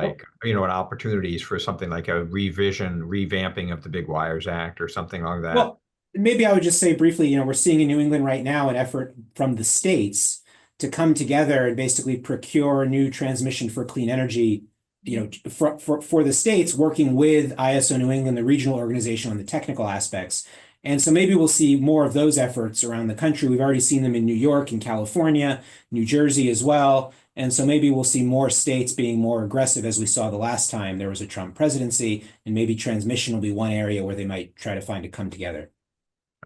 A: opportunities for something like a revamping of the Big Wires Act or something like that?
B: Well, maybe I would just say briefly, we're seeing in New England right now an effort from the states to come together and basically procure new transmission for clean energy, for the states, working with ISO New England, the regional organization, on the technical aspects. And so maybe we'll see more of those efforts around the country. We've already seen them in New York and California, New Jersey as well. And so maybe we'll see more states being more aggressive, as we saw the last time there was a Trump presidency, and maybe transmission will be one area where they might try to find to come together.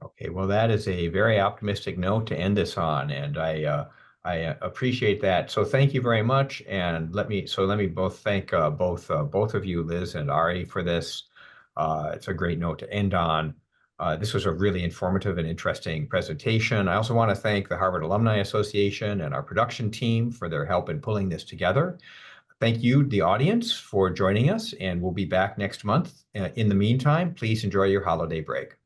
A: Okay, well, that is a very optimistic note to end this on, and I appreciate that. So thank you very much, and let me both thank both of you, Liz and Ari, for this. It's a great note to end on. This was a really informative and interesting presentation. I also want to thank the Harvard Alumni Association and our production team for their help in pulling this together. Thank you, the audience, for joining us, and we'll be back next month. In the meantime, please enjoy your holiday break.